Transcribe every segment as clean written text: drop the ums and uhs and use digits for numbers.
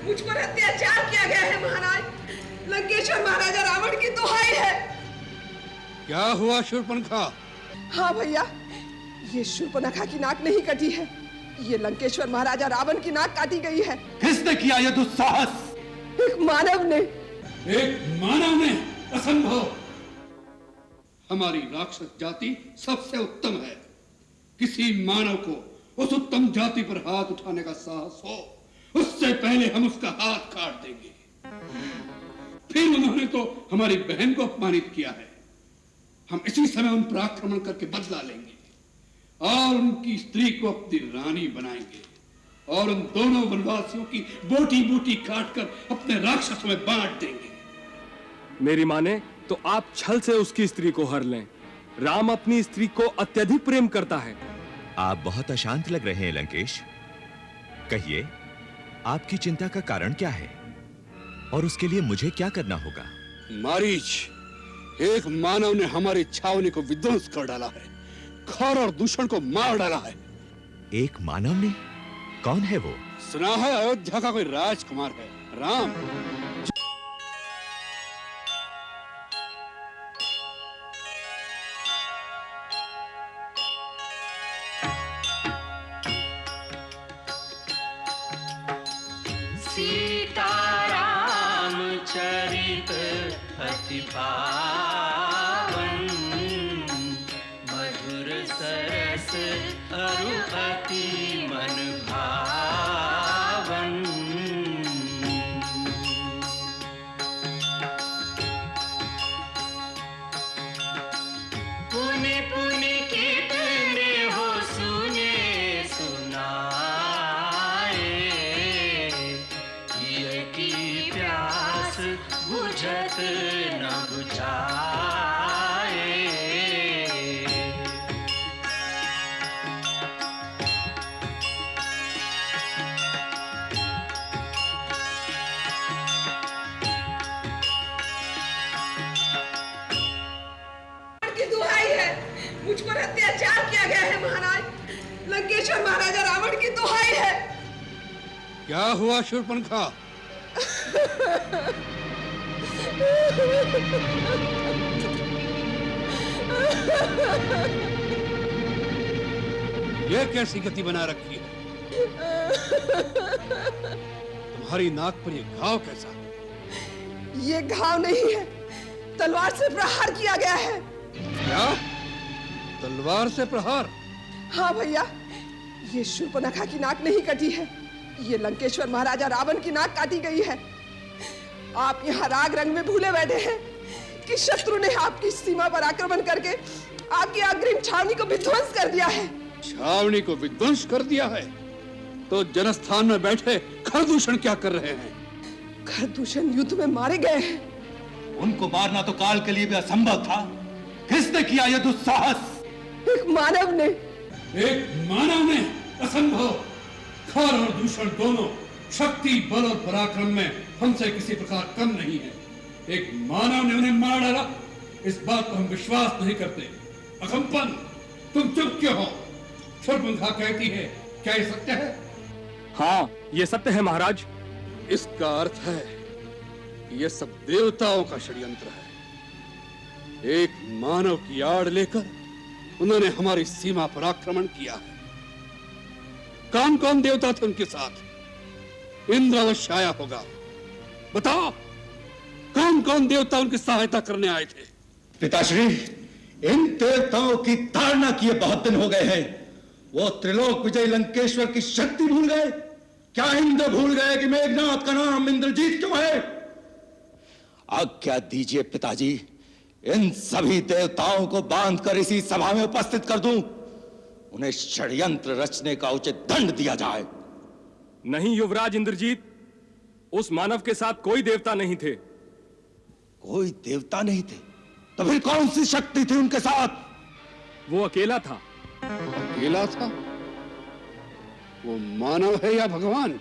मुझ पर अत्याचार किया गया है महाराज। लंकेश्वर महाराजा रावण की दुहाई है। क्या हुआ शूर्पणखा? हाँ भैया, ये शूर्पणखा की नाक नहीं कटी है, ये लंकेश्वर महाराजा रावण की नाक काटी गई है। किसने किया यह दुस्साहस? एक मानव ने। एक मानव ने? असंभव। हमारी राक्षस जाति सबसे उत्तम है। किसी मानव को उस उत्तम जाति पर हाथ उठाने का साहस हो, उससे पहले हम उसका हाथ काट देंगे। फिर उन्होंने तो हमारी बहन को अपमानित किया है। हम इसी समय उन पर आक्रमण करके बदला लेंगे और उनकी स्त्री को अपनी रानी बनाएंगे और उन दोनों वनवासियों की बोटी बोटी काटकर अपने राक्षसों में बांट देंगे। मेरी माने तो आप छल से उसकी स्त्री को हर लें। राम अपनी स्त्री को अत्यधिक प्रेम करता है। आप बहुत अशांत लग रहे हैं लंकेश। कहिए, आपकी चिंता का कारण क्या है और उसके लिए मुझे क्या करना होगा? मारीच, एक मानव ने हमारी छावनी को विध्वंस कर डाला है, खर और दूषण को मार डाला है। एक मानव ने? कौन है वो? सुना है अयोध्या का कोई राजकुमार है, राम। सीताराम चरित अति पावन, मधुर सरस अरु अति मन भावन। पुनि पुनि कितने हो सुने सुनाए, ये की प्यास बुझत न बुझाए। की दुहाई है, मुझ पर अत्याचार किया गया है महाराज। लंकेश्वर महाराजा रावण की दुहाई है। क्या हुआ शूर्पणखा? ये कैसी गति बना रखी है? तुम्हारी नाक पर ये घाव कैसा? ये घाव नहीं है, तलवार से प्रहार किया गया है। क्या? तलवार से प्रहार? हाँ भैया, ये शूर्पणखा की नाक नहीं कटी है, ये लंकेश्वर महाराजा रावण की नाक काटी गई है। आप यहाँ राग रंग में भूले बैठे हैं कि शत्रु ने आपकी सीमा पर आक्रमण करके आपकी अग्रिम छावनी को विध्वंस कर दिया है। छावनी को विध्वंस कर दिया है? तो जनस्थान में बैठे खरदूषण क्या कर रहे हैं? खरदूषण युद्ध में मारे गए हैं। उनको मारना तो काल के लिए भी असंभव था। किसने किया यह दुस्साहस? एक मानव ने। एक मानव ने? असंभव। खर और दूषण दोनों शक्ति, बल और पराक्रम में हमसे किसी प्रकार कम नहीं है। एक मानव ने उन्हें मार डाला, इस बात को हम विश्वास नहीं करते। अकंपन, तुम चुप क्यों हो? शूर्पणखा कहती है, क्या ये सत्य है? हाँ, ये सत्य है महाराज। इसका अर्थ है कि यह सब देवताओं का षड्यंत्र है। एक मानव की आड़ लेकर उन्होंने हमारी सीमा पर आक्रमण किया है। कौन कौन देवता थे उनके साथ? इंद्र अवश्य आया होगा। बताओ, कौन कौन देवता उनकी सहायता करने आए थे? पिताश्री, इन देवताओं की ताड़ना किए बहुत दिन हो गए हैं। वो त्रिलोक विजय लंकेश्वर की शक्ति भूल गए? क्या इंद्र भूल गए कि मेघनाथ का नाम इंद्रजीत क्यों है? आज्ञा दीजिए पिताजी, इन सभी देवताओं को बांधकर इसी सभा में उपस्थित कर दूं। उन्हें षड्यंत्र रचने का उचित दंड दिया जाए। नहीं युवराज इंद्रजीत, उस मानव के साथ कोई देवता नहीं थे। कोई देवता नहीं थे? तो फिर कौन सी शक्ति थी उनके साथ? वो अकेला था। अकेला था? वो मानव है या भगवान?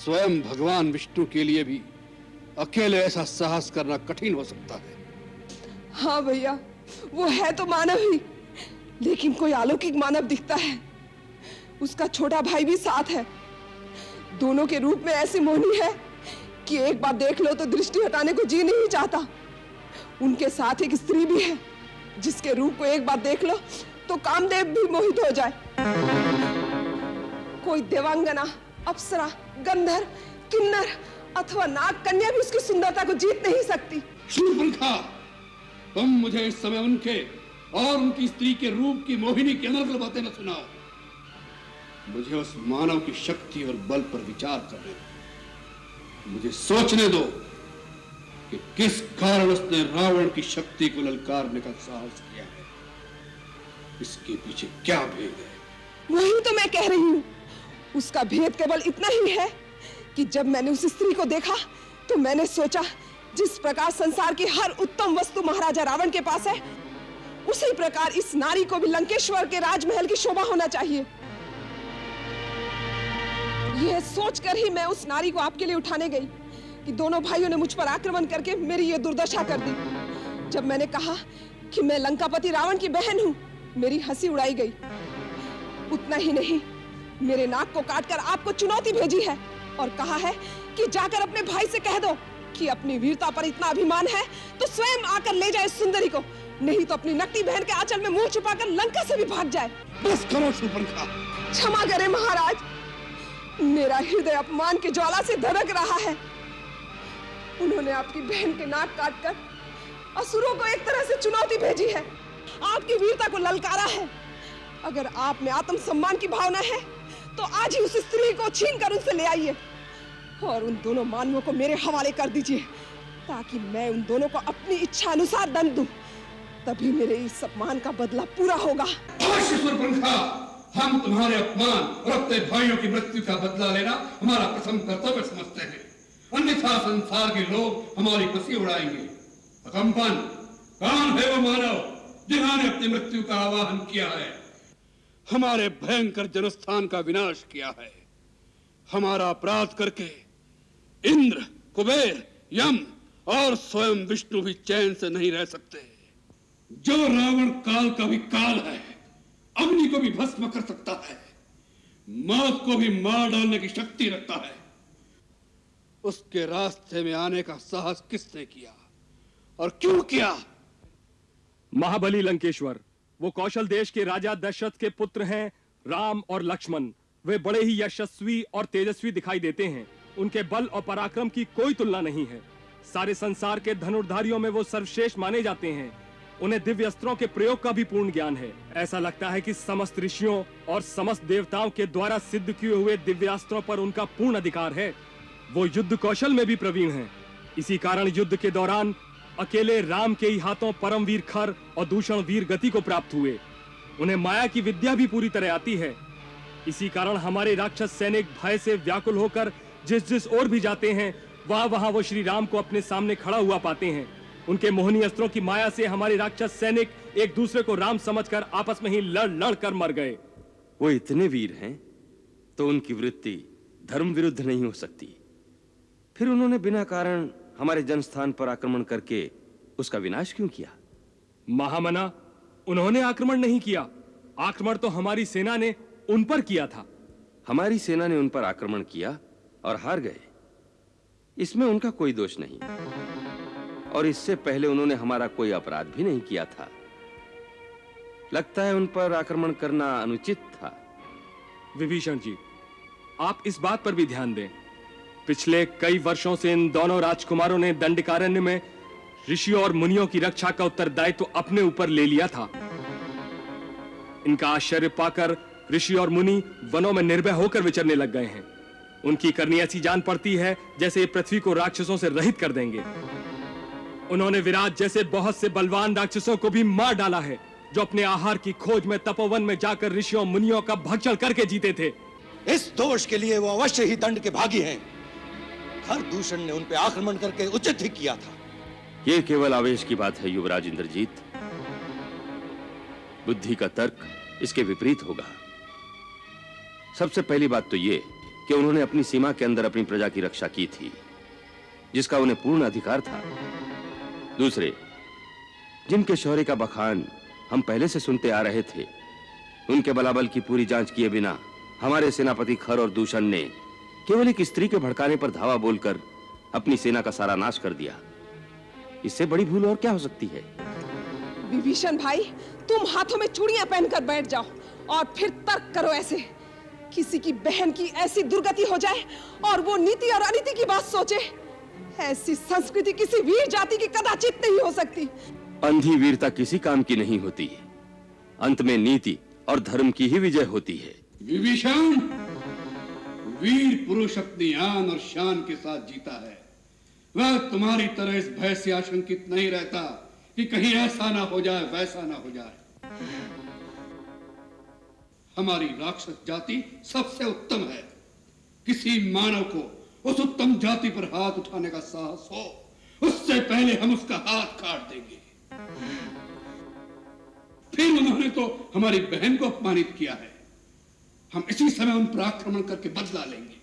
स्वयं भगवान विष्णु के लिए भी अकेले ऐसा साहस करना कठिन हो सकता है। हाँ भैया, वो है तो मानव ही, लेकिन कोई अलौकिक मानव दिखता है। उसका छोटा भाई भी साथ है। दोनों के रूप में ऐसी मोहनी है कि एक बार देख लो तो दृष्टि हटाने को जी नहीं चाहता। उनके साथ एक स्त्री भी है जिसके रूप को एक बार देख लो तो कामदेव भी मोहित हो जाए। कोई देवांगना, अप्सरा, गंधर्व, किन्नर अथवा नाग कन्या भी उसकी सुंदरता को जीत नहीं सकती। शूर्पणखा, तुम मुझे इस समय उनके और उनकी स्त्री के रूप की मोहिनी की अनर्गल बातें न सुनाओ। मुझे उस मानव की शक्ति और बल पर विचार करने दो। मुझे सोचने दो कि किस कारण उसने रावण की शक्ति को ललकारने का साहस किया है। इसके पीछे क्या भेद है? वही तो मैं कह रही हूँ। उसका भेद केवल इतना ही है कि जब मैंने उस स्त्री को देखा तो मैंने सोचा जिस प्रकार संसार की हर उत्तम वस्तु महाराजा रावण के पास है, उसी प्रकार इस नारी को भी लंकेश्वर के राजमहल की शोभा होना चाहिए। यह सोचकर ही मैं उस नारी को आपके लिए उठाने गई कि दोनों भाइयों ने मुझ पर आक्रमण करके मेरी ये दुर्दशा कर दी। जब मैंने कहा कि मैं लंकापति रावण की बहन हूं, मेरी हंसी उड़ाई गई। उतना ही नहीं, मेरे नाक को काटकर आपको चुनौती भेजी है और कहा है कि जाकर अपने भाई से कह दो कि अपनी वीरता पर इतना अभिमान है तो स्वयं आकर ले जाए सुंदरी को, नहीं तो अपनी नकली बहन के आंचल में मुंह छुपाकर लंका से भी भाग जाए। बस करो शूर्पणखा। क्षमा करें महाराज, मेरा हृदय अपमान की ज्वाला से धड़क रहा है। उन्होंने आपकी बहन के नाक काटकर असुरों को एक तरह से चुनौती भेजी है, आपकी वीरता को ललकारा है। अगर आप में आत्मसम्मान की भावना है तो आज ही उस स्त्री को छीनकर उनसे ले आइए और उन दोनों मानवों को मेरे हवाले कर दीजिए ताकि मैं उन दोनों को अपनी इच्छा अनुसार दंड दूं। तभी मेरे इस अपमान का बदला पूरा होगा। शूर्पणखा, हम तुम्हारे अपमान और अपने भाइयों की मृत्यु का बदला लेना हमारा प्रथम कर्तव्य समझते हैं, अन्यथा संसार के लोग हमारी हंसी उड़ाएंगे। अकंपन, कौन है वो मानव जिन्होंने अपनी मृत्यु का आवाहन किया है, हमारे भयंकर जनस्थान का विनाश किया है? हमारा अपराध करके इंद्र, कुबेर, यम और स्वयं विष्णु भी चैन से नहीं रह सकते। जो रावण काल का भी काल है, अग्नि को भी भस्म कर सकता है, मौत को भी मार डालने की शक्ति रखता है, उसके रास्ते में आने का साहस किसने किया और क्यों किया? महाबली लंकेश्वर, वो कौशल देश के राजा दशरथ के पुत्र हैं राम और लक्ष्मण। वे बड़े ही यशस्वी और तेजस्वी दिखाई देते हैं। उनके बल और पराक्रम की कोई तुलना नहीं है। सारे संसार के धनुर्धारियों में वो सर्वश्रेष्ठ माने जाते हैं। उन्हें दिव्य अस्त्रों के प्रयोग का भी पूर्ण ज्ञान है। ऐसा लगता है कि समस्त ऋषियों और समस्त देवताओं के द्वारा सिद्ध किए हुए दिव्यास्त्रों पर उनका पूर्ण अधिकार है। वो युद्ध कौशल में भी प्रवीण हैं। इसी कारण युद्ध के दौरान अकेले राम के ही हाथों परमवीर खर और दूषण वीर गति को प्राप्त हुए। उन्हें माया की विद्या भी पूरी तरह आती है। इसी कारण हमारे राक्षस सैनिक भय से व्याकुल होकर जिस जिस ओर भी जाते हैं, वहां वो श्री राम को अपने सामने खड़ा हुआ पाते हैं। उनके मोहनी अस्त्रों की माया से हमारे राक्षस सैनिक एक दूसरे को राम समझकर आपस में ही लड़ लड़ कर मर गए। वो इतने वीर हैं तो उनकी वृत्ति धर्म विरुद्ध नहीं हो सकती। फिर उन्होंने बिना कारण हमारे जनस्थान पर आक्रमण करके उसका विनाश क्यों किया? महामना, उन्होंने आक्रमण नहीं किया। आक्रमण तो हमारी सेना ने उन पर किया था। हमारी सेना ने उन पर आक्रमण किया और हार गए, इसमें उनका कोई दोष नहीं। और इससे पहले उन्होंने हमारा कोई अपराध भी नहीं किया था। लगता है उन पर आक्रमण करना अनुचित था। विभीषण जी, आप इस बात पर भी ध्यान दें। पिछले कई वर्षों से इन दोनों राजकुमारों ने दंडकारण्य में ऋषियों और मुनियों की रक्षा का उत्तरदायित्व तो अपने ऊपर ले लिया था। इनका आश्चर्य पाकर ऋषि और मुनि वनों में निर्भय होकर विचरने लग गए हैं। उनकी करनी ऐसी जान पड़ती है जैसे पृथ्वी को राक्षसों से रहित कर देंगे। उन्होंने विराट जैसे बहुत से बलवान राक्षसों को भी मार डाला है, जो अपने आहार की खोज में तपोवन में जाकर ऋषियों मुनियों का भक्षण करके जीते थे। इस दोष के लिए वो अवश्य ही दंड के भागी हैं। हर दूषण ने उन पे आक्रमण करके उचित ही किया था। यह केवल आवेश की बात है युवराज इंद्रजीत। बुद्धि का तर्क इसके विपरीत होगा। सबसे पहली बात तो यह कि उन्होंने अपनी सीमा के अंदर अपनी प्रजा की रक्षा की थी, जिसका उन्हें पूर्ण अधिकार था। दूसरे, जिनके शौर्य का बखान हम पहले से सुनते आ रहे थे, उनके बलाबल की पूरी जांच किए बिना हमारे सेनापति खर और दूषण ने केवल एक स्त्री के भड़काने पर धावा बोलकर अपनी सेना का सारा नाश कर दिया। इससे बड़ी भूल और क्या हो सकती है? विभीषण भाई, तुम हाथों में चूड़ियां पहनकर बैठ जाओ और फिर तर्क करो। ऐसे किसी की बहन की ऐसी दुर्गति हो जाए और वो नीति और अनीति की बात सोचे, ऐसी संस्कृति किसी वीर जाति की कदाचित नहीं हो सकती। अंधी वीरता किसी काम की नहीं होती। अंत में नीति और धर्म की ही विजय होती है। विभीषण, वीर पुरुष अपनी आन और शान के साथ जीता है। वह तुम्हारी तरह इस भय से आशंकित नहीं रहता कि कहीं ऐसा ना हो जाए, वैसा ना हो जाए। हमारी राक्षस जाति सबसे उत्तम है। किसी मानव को उस उत्तम जाति पर हाथ उठाने का साहस हो, उससे पहले हम उसका हाथ काट देंगे। फिर उन्होंने तो हमारी बहन को अपमानित किया है। हम इसी समय उन पर आक्रमण करके बदला लेंगे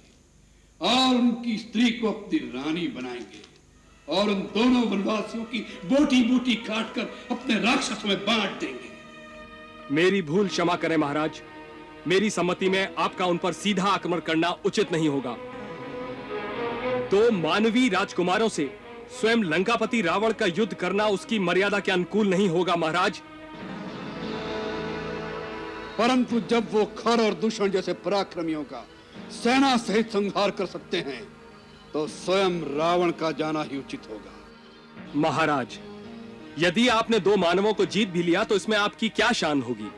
और उनकी स्त्री को अपनी रानी बनाएंगे और उन दोनों वनवासियों की बोटी बोटी काटकर अपने राक्षसों में बांट देंगे। मेरी भूल क्षमा करें महाराज। मेरी सम्मति में आपका उन पर सीधा आक्रमण करना उचित नहीं होगा। तो मानवीय राजकुमारों से स्वयं लंकापति रावण का युद्ध करना उसकी मर्यादा के अनुकूल नहीं होगा महाराज। परंतु जब वो खर और दूषण जैसे पराक्रमियों का सेना सहित संहार कर सकते हैं, तो स्वयं रावण का जाना ही उचित होगा। महाराज, यदि आपने दो मानवों को जीत भी लिया तो इसमें आपकी क्या शान होगी?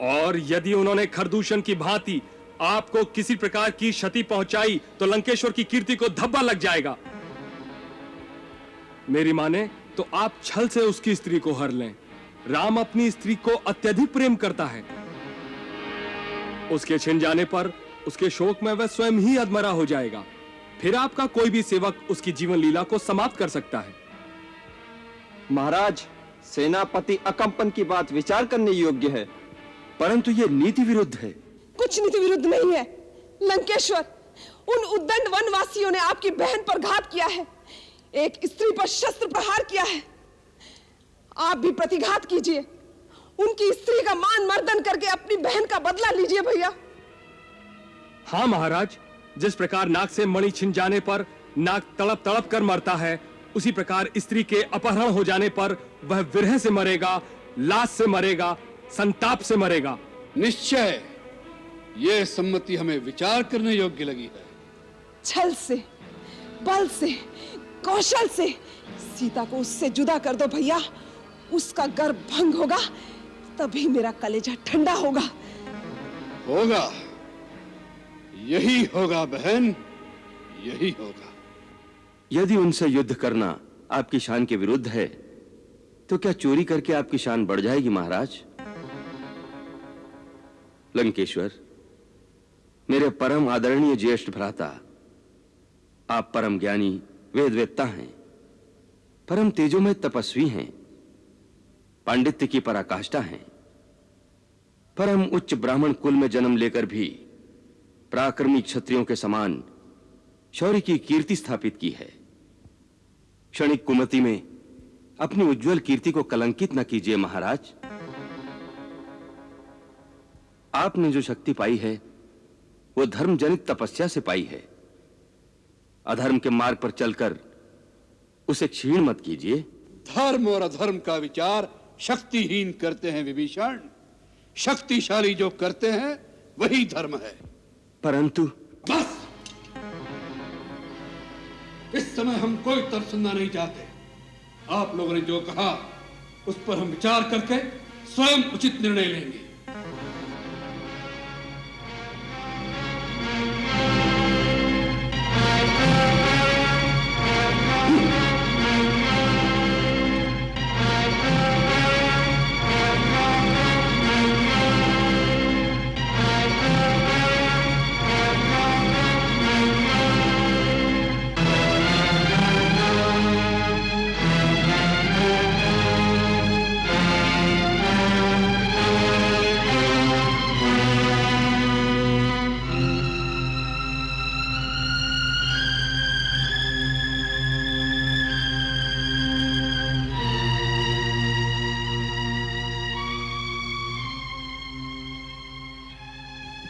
और यदि उन्होंने खरदूषण की भांति आपको किसी प्रकार की क्षति पहुंचाई तो लंकेश्वर की कीर्ति को धब्बा लग जाएगा। मेरी माने तो आप छल से उसकी स्त्री को हर लें। राम अपनी स्त्री को अत्यधिक प्रेम करता है। उसके छिन जाने पर उसके शोक में वह स्वयं ही अधमरा हो जाएगा। फिर आपका कोई भी सेवक उसकी जीवन लीला को समाप्त कर सकता है। महाराज, सेनापति अकंपन की बात विचार करने योग्य है, परंतु यह नीति विरुद्ध है। कुछ नीति विरुद्ध नहीं है। लंकेश्वर, उन उद्दंड वनवासियों ने आपकी बहन पर घात किया है, एक स्त्री पर शस्त्र प्रहार किया है। आप भी प्रतिघात कीजिए, उनकी स्त्री का मान मर्दन करके अपनी बहन का बदला लीजिए भैया। हाँ महाराज, जिस प्रकार नाक से मणि छिन जाने पर नाक तड़प तड़प कर मरता है, उसी प्रकार स्त्री के अपहरण हो जाने पर वह विरह से मरेगा, लाश से मरेगा, संताप से मरेगा। निश्चय यह सम्मति हमें विचार करने योग्य लगी है। छल से, बल से, कौशल से सीता को उससे जुदा कर दो भैया। उसका गर्भ भंग होगा, तभी मेरा कलेजा ठंडा होगा। होगा, यही होगा बहन, यही होगा। यदि उनसे युद्ध करना आपकी शान के विरुद्ध है, तो क्या चोरी करके आपकी शान बढ़ जाएगी महाराज? लंकेश्वर, मेरे परम आदरणीय ज्येष्ठ भ्राता, आप परम ज्ञानी वेदवेत्ता हैं, परम तेजोमय तपस्वी हैं, पांडित्य की पराकाष्ठा हैं, परम उच्च ब्राह्मण कुल में जन्म लेकर भी पराक्रमी क्षत्रियों के समान शौर्य की कीर्ति स्थापित की है। क्षणिक कुमति में अपनी उज्जवल कीर्ति को कलंकित न कीजिए महाराज। आपने जो शक्ति पाई है वो धर्म जनित तपस्या से पाई है। अधर्म के मार्ग पर चलकर उसे क्षीण मत कीजिए। धर्म और अधर्म का विचार शक्तिहीन करते हैं विभीषण। शक्तिशाली जो करते हैं वही धर्म है। परंतु बस, इस समय हम कोई तर्क सुनना नहीं चाहते। आप लोगों ने जो कहा उस पर हम विचार करके स्वयं उचित निर्णय लेंगे।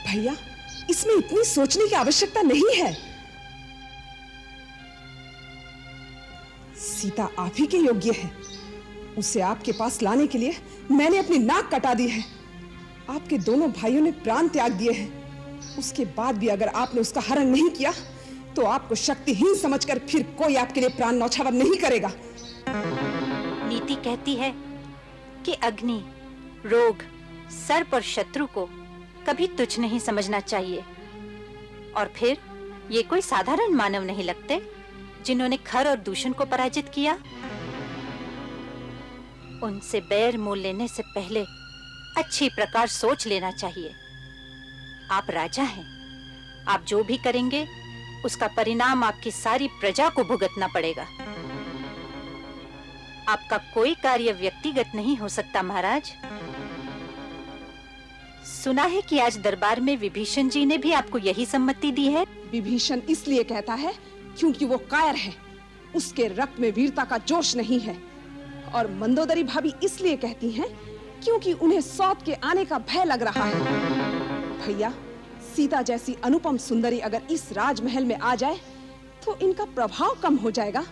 भैया, इसमें इतनी सोचने की आवश्यकता नहीं है। सीता आप ही के योग्य है। उसे आपके पास लाने के लिए मैंने अपनी नाक कटा दी है। आपके दोनों भाइयों ने प्राण त्याग दिए हैं। उसके बाद भी अगर आपने उसका हरण नहीं किया तो आपको शक्तिहीन समझकर फिर कोई आपके लिए प्राण न्यौछावर नहीं करेगा। नीति कहती है कि अग्नि, रोग, सर्प और शत्रु को कभी तुच्छ नहीं समझना चाहिए। और फिर ये कोई साधारण मानव नहीं लगते जिन्होंने खर और दूषण को पराजित किया। उनसे बैर मोल लेने से पहले अच्छी प्रकार सोच लेना चाहिए। आप राजा हैं, आप जो भी करेंगे उसका परिणाम आपकी सारी प्रजा को भुगतना पड़ेगा। आपका कोई कार्य व्यक्तिगत नहीं हो सकता महाराज। सुना है कि आज दरबार में विभीषण जी ने भी आपको यही सम्मति दी है। विभीषण इसलिए कहता है क्योंकि वो कायर है, उसके रक्त में वीरता का जोश नहीं है। और मंदोदरी भाभी इसलिए कहती हैं क्योंकि उन्हें सौत के आने का भय लग रहा है। भैया, सीता जैसी अनुपम सुंदरी अगर इस राजमहल में आ जाए तो इनका प्रभाव कम हो जाएगा।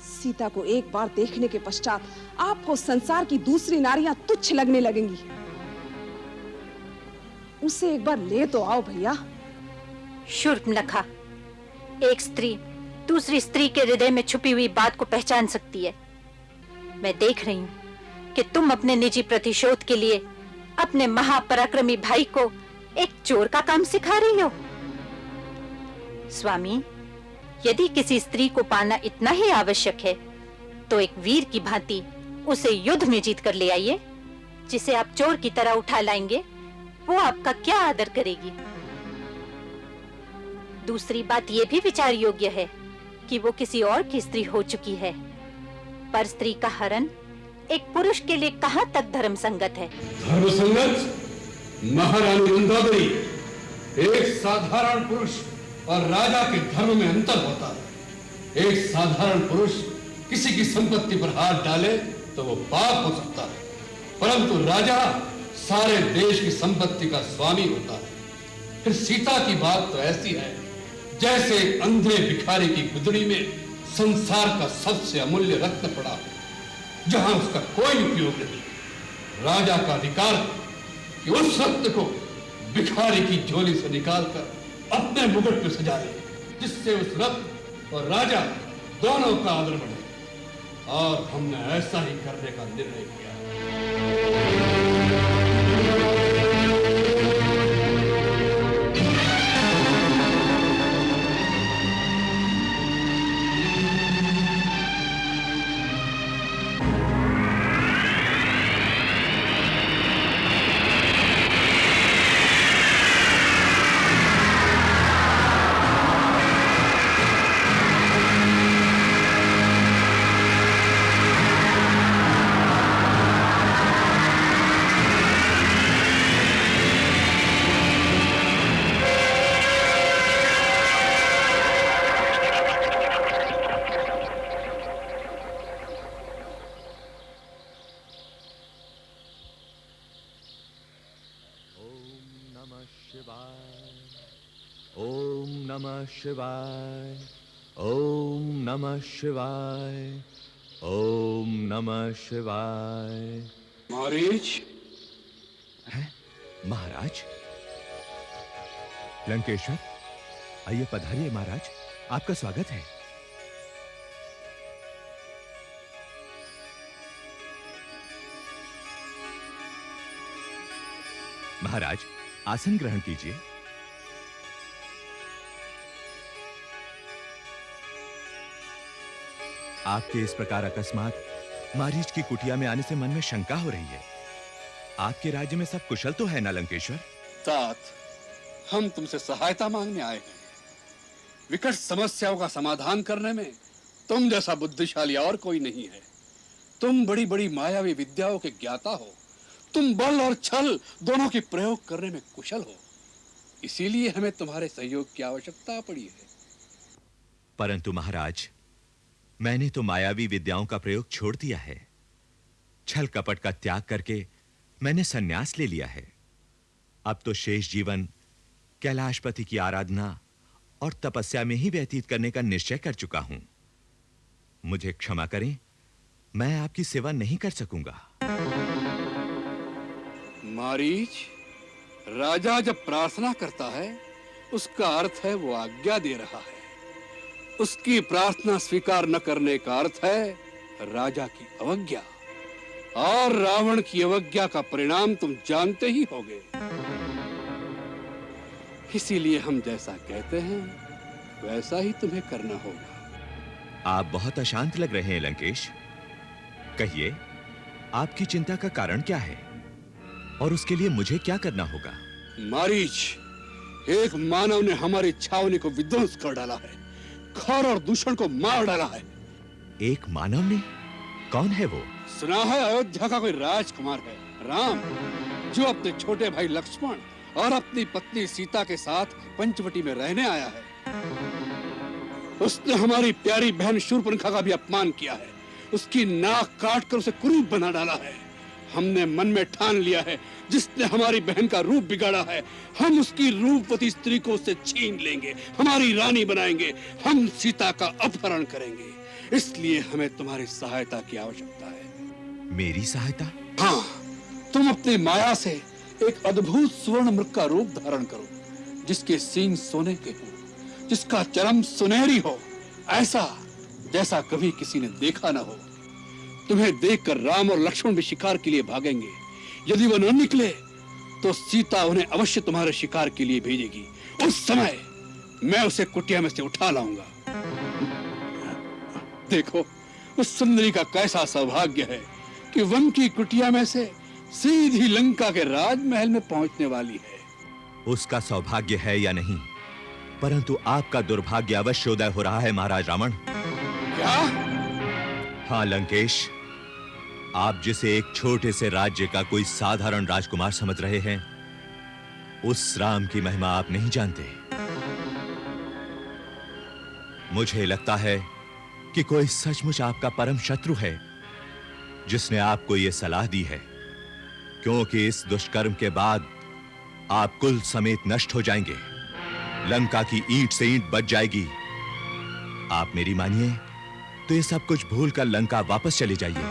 सीता को एक बार देखने के पश्चात आपको संसार की दूसरी नारियां तुच्छ लगने लगेंगी। उसे एक बार ले तो आओ भैया। शूर्पणखा, एक स्त्री दूसरी स्त्री के हृदय में छुपी हुई बात को पहचान सकती है। मैं देख रही हूँ कि तुम अपने निजी प्रतिशोध के लिए अपने महापराक्रमी भाई को एक चोर का काम सिखा रही हो। स्वामी, यदि किसी स्त्री को पाना इतना ही आवश्यक है तो एक वीर की भांति उसे युद्ध में जीत कर ले आइए। जिसे आप चोर की तरह उठा लाएंगे वो आपका क्या आदर करेगी। दूसरी बात यह भी विचार योग्य है कि वो किसी और की स्त्री हो चुकी है, पर स्त्री का हरण एक पुरुष के लिए कहां तक धर्म संगत है। धर्म संगत? महारानी मंदोदरी, एक साधारण पुरुष और राजा के धर्म में अंतर होता है। एक साधारण पुरुष किसी की संपत्ति पर हाथ डाले तो वो पाप हो सकता है, परंतु राजा सारे देश की संपत्ति का स्वामी होता है। फिर सीता की बात तो ऐसी है जैसे एक अंधे भिखारी की गुदड़ी में संसार का सबसे अमूल्य रत्न पड़ा हो, जहां उसका कोई उपयोग नहीं। राजा का अधिकार कि उस रत्न को भिखारी की झोली से निकालकर अपने मुकुट में सजा ले, जिससे उस रत्न और राजा दोनों का आदर बढ़े। और हमने ऐसा ही करने का निर्णय किया। ओम नमः शिवाय, ओम नमः शिवाय, ओम नमः शिवाय। मारीच है महाराज? लंकेश्वर, आइए पधारिए महाराज, आपका स्वागत है। महाराज, आसन ग्रहण कीजिए। आपके इस प्रकार अकस्मात मारीच की कुटिया में आने से मन में शंका हो रही है। आपके राज्य में सब कुशल तो है ना लंकेश्वर? तात, हम तुमसे सहायता मांगने आए हैं। विकट समस्याओं का समाधान करने में तुम जैसा बुद्धिशाली और कोई नहीं है। तुम बड़ी बड़ी मायावी विद्याओं के ज्ञाता हो। तुम बल और छल दोनों की प्रयोग करने में कुशल हो। इसीलिए हमें तुम्हारे सहयोग की आवश्यकता पड़ी है। परंतु महाराज, मैंने तो मायावी विद्याओं का प्रयोग छोड़ दिया है। छल कपट का त्याग करके मैंने संन्यास ले लिया है। अब तो शेष जीवन कैलाशपति की आराधना और तपस्या में ही व्यतीत करने का निश्चय कर चुका हूं। मुझे क्षमा करें, मैं आपकी सेवा नहीं कर सकूंगा। मारीच, राजा जब प्रार्थना करता है उसका अर्थ है वो आज्ञा दे रहा है। उसकी प्रार्थना स्वीकार न करने का अर्थ है राजा की अवज्ञा, और रावण की अवज्ञा का परिणाम तुम जानते ही होगे। इसीलिए हम जैसा कहते हैं वैसा ही तुम्हें करना होगा। आप बहुत अशांत लग रहे हैं लंकेश। कहिए, आपकी चिंता का कारण क्या है और उसके लिए मुझे क्या करना होगा? मारीच, एक मानव ने हमारी छावनी को विध्वंस कर डाला है, खर और दूषण को मार डाला है। एक मानव ने? कौन है वो? सुना है अयोध्या का कोई राजकुमार है, राम, जो अपने छोटे भाई लक्ष्मण और अपनी पत्नी सीता के साथ पंचवटी में रहने आया है। उसने हमारी प्यारी बहन शूर्पणखा का भी अपमान किया है, उसकी नाक काट कर उसे कुरूप बना डाला है। हमने मन में ठान लिया है, जिसने हमारी बहन का रूप बिगाड़ा है, हम उसकी रूपवती स्त्री को उससे छीन लेंगे, हमारी रानी बनाएंगे, हम सीता का अपहरण करेंगे। इसलिए हमें तुम्हारी सहायता की आवश्यकता है। मेरी सहायता? हाँ, तुम अपनी माया से एक अद्भुत स्वर्ण मृग का रूप धारण करो, जिसके सींग सोने के हो, जिसका चरम सुनहरी हो, ऐसा जैसा कभी किसी ने देखा ना हो। तुम्हें देखकर राम और लक्ष्मण भी शिकार के लिए भागेंगे। यदि वो न निकले तो सीता उन्हें अवश्य तुम्हारे शिकार के लिए भेजेगी। उस समय मैं उसे कुटिया में से उठा लाऊंगा। देखो, उस सुंदरी का कैसा सौभाग्य है कि वन की कुटिया में से सीधी लंका के राजमहल में पहुंचने वाली है। उसका सौभाग्य है या नहीं, परंतु आपका दुर्भाग्य अवश्य उदय हो रहा है महाराज रावण। क्या? हाँ लंकेश, आप जिसे एक छोटे से राज्य का कोई साधारण राजकुमार समझ रहे हैं, उस राम की महिमा आप नहीं जानते। मुझे लगता है कि कोई सचमुच आपका परम शत्रु है, जिसने आपको यह सलाह दी है, क्योंकि इस दुष्कर्म के बाद आप कुल समेत नष्ट हो जाएंगे। लंका की ईंट से ईंट बच जाएगी। आप मेरी मानिए तो ये सब कुछ भूलकर लंका वापस चले जाइए।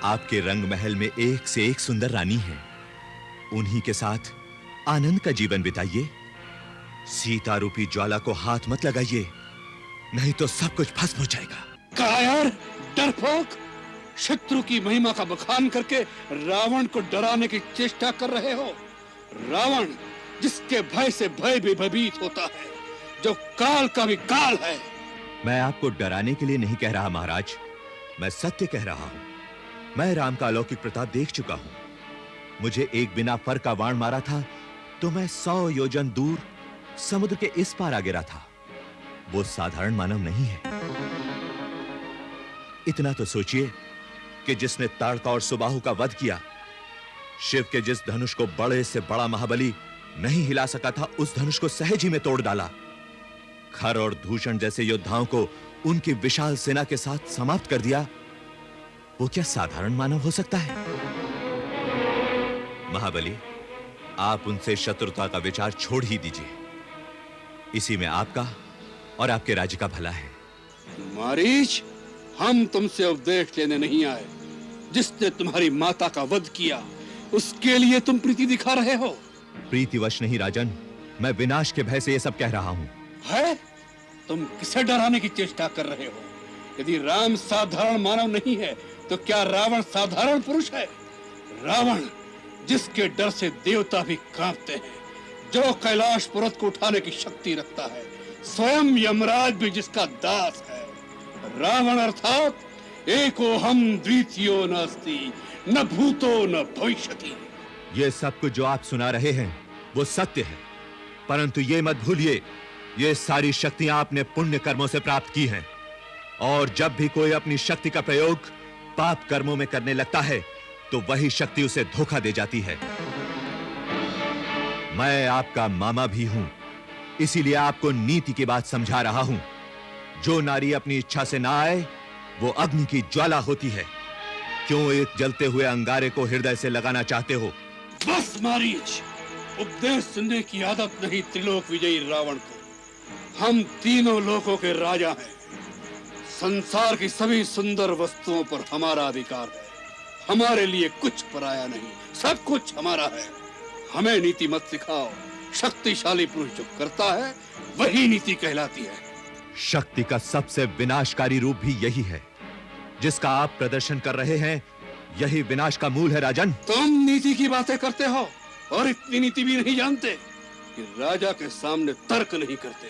आपके रंग महल में एक से एक सुंदर रानी है, उन्हीं के साथ आनंद का जीवन बिताइए। सीता रूपी ज्वाला को हाथ मत लगाइए, नहीं तो सब कुछ भस्म हो जाएगा। कायर, डरपोक, शत्रु की महिमा का बखान करके रावण को डराने की चेष्टा कर रहे हो। रावण, जिसके भय से भय भी भयभीत होता है, जो काल का भी काल है। मैं आपको डराने के लिए नहीं कह रहा महाराज, मैं सत्य कह रहा हूं। मैं राम का अलौकिक प्रताप देख चुका हूं। मुझे एक बिना फर का बाण मारा था तो मैं 100 योजन दूर समुद्र के इस पार आ गिरा था। वो साधारण मानव नहीं है। इतना तो सोचिए कि जिसने ताड़का और सुबाहु का वध किया, शिव के जिस धनुष को बड़े से बड़ा महाबली नहीं हिला सका था, उस धनुष को सहज ही में तोड़ डाला। खर और दूषण जैसे योद्धाओं को उनकी विशाल सेना के साथ समाप्त कर दिया। वो क्या साधारण मानव हो सकता है? महाबली, आप उनसे शत्रुता का विचार छोड़ ही दीजिए। इसी में आपका और आपके राज्य का भला है। मारीच, हम तुमसे उपदेश लेने नहीं आए। जिसने तुम्हारी माता का वध किया, उसके लिए तुम प्रीति दिखा रहे हो। प्रीतिवश नहीं राजन, मैं विनाश के भय से ये सब कह रहा हूं। है? तुम किसे डराने की चेष्टा कर रहे हो? यदि राम साधारण मानव नहीं है तो क्या रावण साधारण पुरुष है? रावण, जिसके डर से देवता भी कांपते हैं, जो कैलाश पर्वत को उठाने की शक्ति रखता है, स्वयं यमराज भी जिसका दास है। रावण अर्थात एको हम द्वितीयो नास्ति, न भूतो न भविष्यति। ये सब कुछ जो आप सुना रहे हैं वो सत्य है, परंतु ये मत भूलिए, ये सारी शक्तियां आपने पुण्य कर्मों से प्राप्त की हैं, और जब भी कोई अपनी शक्ति का प्रयोग पाप कर्मों में करने लगता है तो वही शक्ति उसे धोखा दे जाती है। मैं आपका मामा भी हूं, इसीलिए आपको नीति की बात समझा रहा हूं। जो नारी अपनी इच्छा से ना आए वो अग्नि की ज्वाला होती है। क्यों एक जलते हुए अंगारे को हृदय से लगाना चाहते हो? बस मारीच, उपदेश सुनने की आदत नहीं त्रिलोक विजयी रावण को। हम तीनों लोकों के राजा हैं। संसार की सभी सुंदर वस्तुओं पर हमारा अधिकार है। हमारे लिए कुछ पराया नहीं, सब कुछ हमारा है। हमें नीति मत सिखाओ। शक्तिशाली पुरुष जो करता है वही नीति कहलाती है। शक्ति का सबसे विनाशकारी रूप भी यही है जिसका आप प्रदर्शन कर रहे हैं। यही विनाश का मूल है राजन। तुम नीति की बातें करते हो और इतनी नीति भी नहीं जानते कि राजा के सामने तर्क नहीं करते।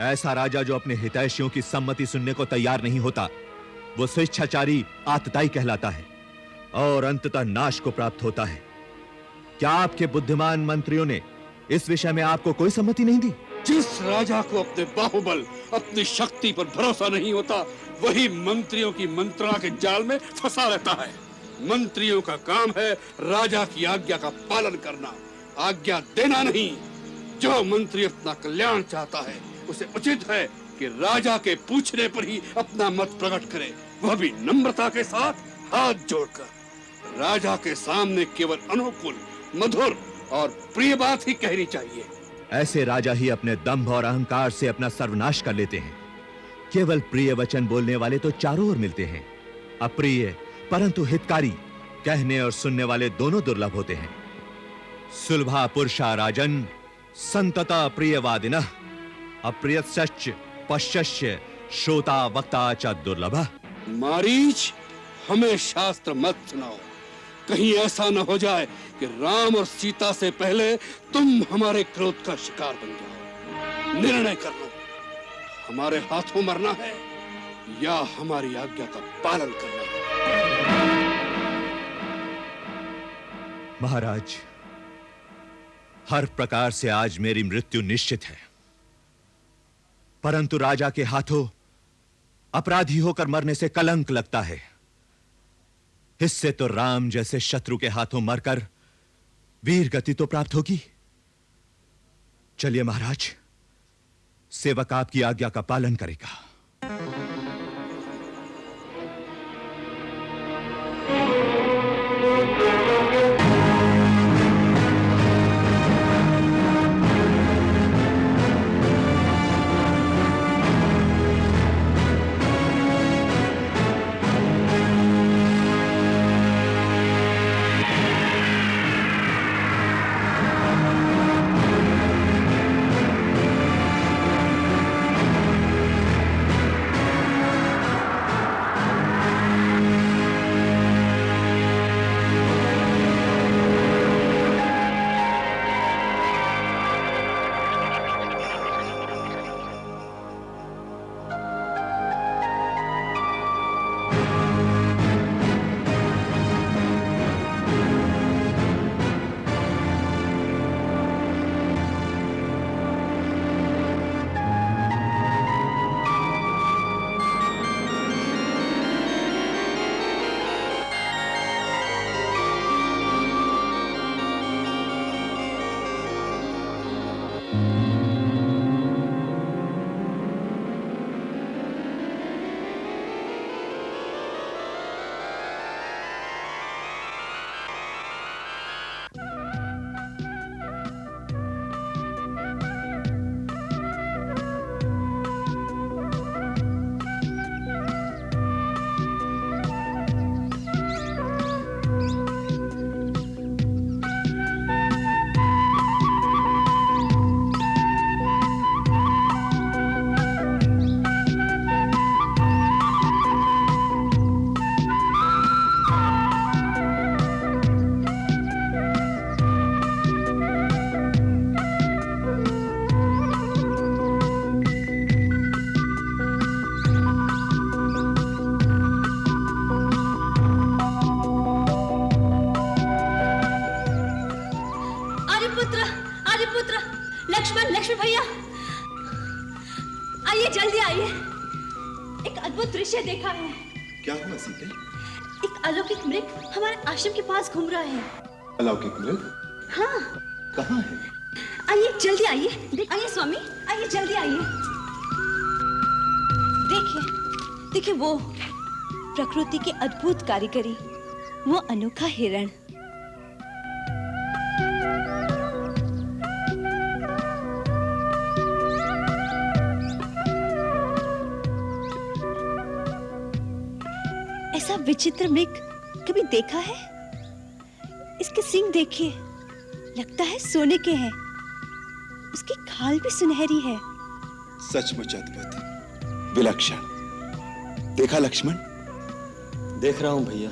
ऐसा राजा जो अपने हितैषियों की सम्मति सुनने को तैयार नहीं होता, वो स्वेच्छाचारी आतताई कहलाता है और अंततः नाश को प्राप्त होता है। क्या आपके बुद्धिमान मंत्रियों ने इस विषय में आपको कोई सम्मति नहीं दी? जिस राजा को अपने बाहुबल, अपनी शक्ति पर भरोसा नहीं होता, वही मंत्रियों की मंत्रणा के जाल में फंसा रहता है। मंत्रियों का काम है राजा की आज्ञा का पालन करना, आज्ञा देना नहीं। जो मंत्री अपना कल्याण चाहता है उसे उचित है कि राजा के पूछने पर ही अपना मत प्रकट करे, वह भी नम्रता के साथ हाथ जोड़कर। राजा के सामने केवल अनुकूल, मधुर और प्रिय बात ही कहनी चाहिए। ऐसे राजा ही अपने दंभ और अहंकार से अपना सर्वनाश कर लेते हैं। केवल प्रिय वचन बोलने वाले तो चारों ओर मिलते हैं, अप्रिय परंतु हितकारी कहने और सुनने वाले दोनों दुर्लभ होते हैं। सुलभा पुरुषा राजन संतता प्रियवादिनः अप्रियश्च पश्यश्य श्रोता वक्ता च दुर्लभः। मारीच, हमें शास्त्र मत सुनाओ। कहीं ऐसा न हो जाए कि राम और सीता से पहले तुम हमारे क्रोध का शिकार बन जाओ। निर्णय कर लो, हमारे हाथों मरना है या हमारी आज्ञा का पालन करना है। महाराज, हर प्रकार से आज मेरी मृत्यु निश्चित है, परंतु राजा के हाथों अपराधी होकर मरने से कलंक लगता है। इससे तो राम जैसे शत्रु के हाथों मरकर वीर गति तो प्राप्त होगी। चलिए महाराज, सेवक आपकी आज्ञा का पालन करेगा। लक्ष्मण भैया आइए, जल्दी आइए। एक अद्भुत दृश्य देखा है। क्या हुआ सीते? एक अलौकिक मृग हमारे आश्रम के पास घूम रहा है। अलौकिक मृग? हाँ। कहाँ है? आइए, जल्दी आइए। आइए स्वामी, आइए जल्दी आइए। देखिए देखिए, वो प्रकृति की अद्भुत कारीगरी, वो अनोखा हिरण। विचित्र मृग कभी देखा है? इसके सींग देखिए, लगता है सोने के हैं। उसकी खाल भी सुनहरी है। सचमुच अद्भुत, विलक्षण। देखा लक्ष्मण? देख रहा हूं भैया।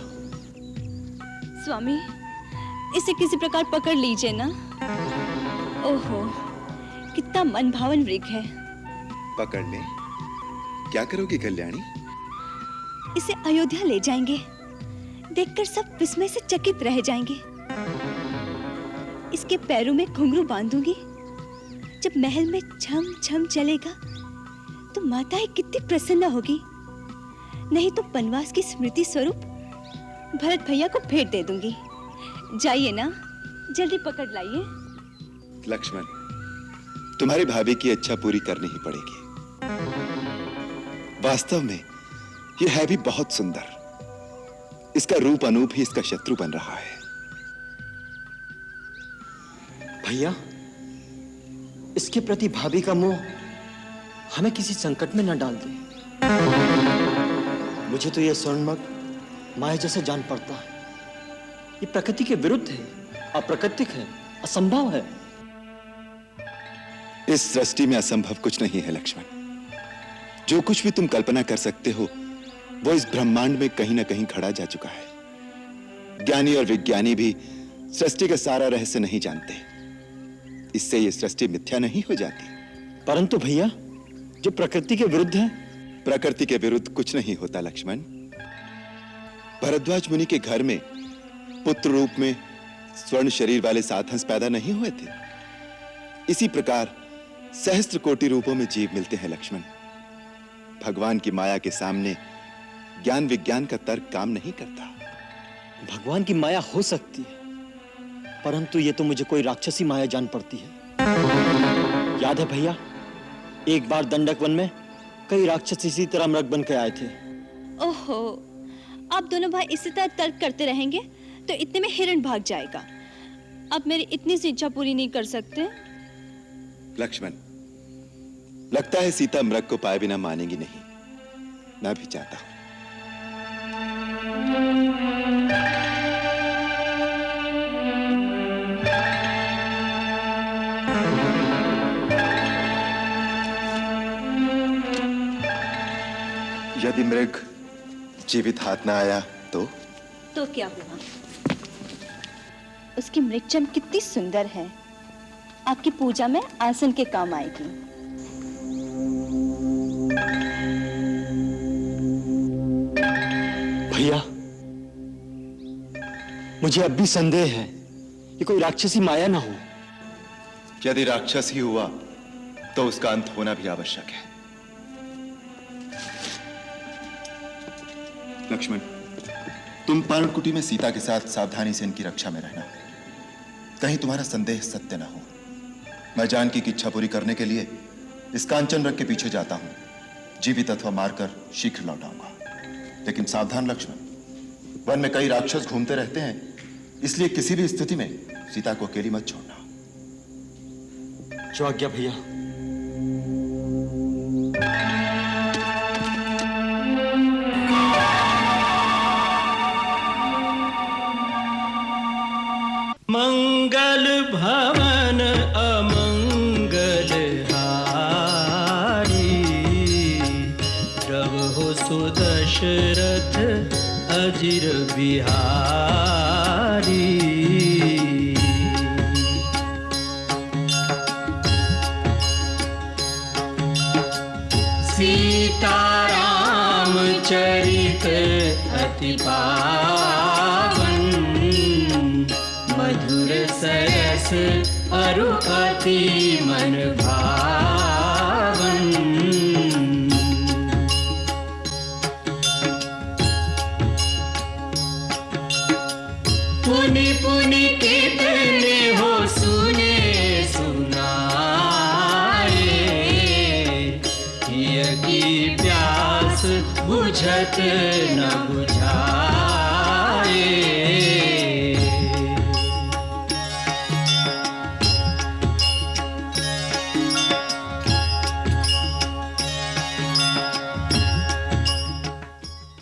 स्वामी, इसे किसी प्रकार पकड़ लीजिए ना। ओहो, कितना मनभावन मृग है। पकड़ ले। क्या करोगी कल्याणी? इसे अयोध्या ले जाएंगे। देखकर सब विस्मय से चकित रह जाएंगे। इसके पैरों में घुंघरू बांधूंगी। जब महल में छम छम चलेगा तो माताएं कितनी प्रसन्न होगी। नहीं तो वनवास की स्मृति स्वरूप भरत भैया को भेंट दे दूंगी। जाइए ना, जल्दी पकड़ लाइए। लक्ष्मण, तुम्हारी भाभी की इच्छा पूरी करनी ही पड़ेगी। वास्तव में यह है भी बहुत सुंदर। इसका रूप अनूप ही इसका शत्रु बन रहा है। भैया, इसके प्रति भाभी का मोह हमें किसी संकट में न डाल दे। मुझे तो यह स्वर्णमग माया जैसा जान पड़ता है। ये प्रकृति के विरुद्ध है, अप्राकृतिक है, असंभव है। इस सृष्टि में असंभव कुछ नहीं है लक्ष्मण। जो कुछ भी तुम कल्पना कर सकते हो वो इस ब्रह्मांड में कहीं ना कहीं खड़ा जा चुका है। ज्ञानी और विज्ञानी भी सृष्टि का सारा रहस्य नहीं जानते। इससे ये सृष्टि मिथ्या नहीं हो जाती। परंतु भैया, जो प्रकृति के विरुद्ध है। प्रकृति के विरुद्ध कुछ नहीं होता लक्ष्मण। भरद्वाज मुनि के घर में पुत्र रूप में स्वर्ण शरीर वाले 7 हंस पैदा नहीं हुए थे। इसी प्रकार सहस्त्र कोटि रूपों में जीव मिलते हैं लक्ष्मण। भगवान की माया के सामने ज्ञान विज्ञान का तर्क काम नहीं करता। भगवान की माया हो सकती है, परंतु ये तो मुझे कोई राक्षसी माया जान पड़ती है। याद है भैया, एक बार दंडक वन में कई राक्षस इसी तरह मृग बन के आए थे। ओहो, आप दोनों भाई इसी तरह तर्क करते रहेंगे तो इतने में हिरण भाग जाएगा। अब मेरी इतनी सी इच्छा पूरी नहीं कर सकते? लक्ष्मण, लगता है सीता मृग को पाए बिना मानेगी नहीं। मैं भी चाहता हूं। यदि मृग जीवित हाथ ना आया तो क्या हुआ? उसकी मृगचम कितनी सुंदर है। आपकी पूजा में आसन के काम आएगी। भैया, मुझे अब भी संदेह है ये कोई राक्षसी माया ना हो। यदि राक्षस ही हुआ तो उसका अंत होना भी आवश्यक है। लक्ष्मण, तुम पर्णकुटी में सीता के साथ सावधानी से इनकी रक्षा में रहना। कहीं तुम्हारा संदेह सत्य ना हो। मैं जानकी की इच्छा पूरी करने के लिए इस कांचन रथ के पीछे जाता हूं। जीवित अथवा मारकर शीघ्र लौट आऊंगा। लेकिन सावधान लक्ष्मण, वन में कई राक्षस घूमते रहते हैं, इसलिए किसी भी स्थिति में सीता को अकेली मत छोड़ना। जो आज्ञा भैया। मंगल भवन अमंगल हारी, प्रभु सुदशरथ अजिर बिहारी। सीताराम चरित अति पावन, मधुर सरस अरु अति मन भावन। पुनि पुनि कितने हो सुने सुनाए, हिय की प्यास बुझत न बुझाए।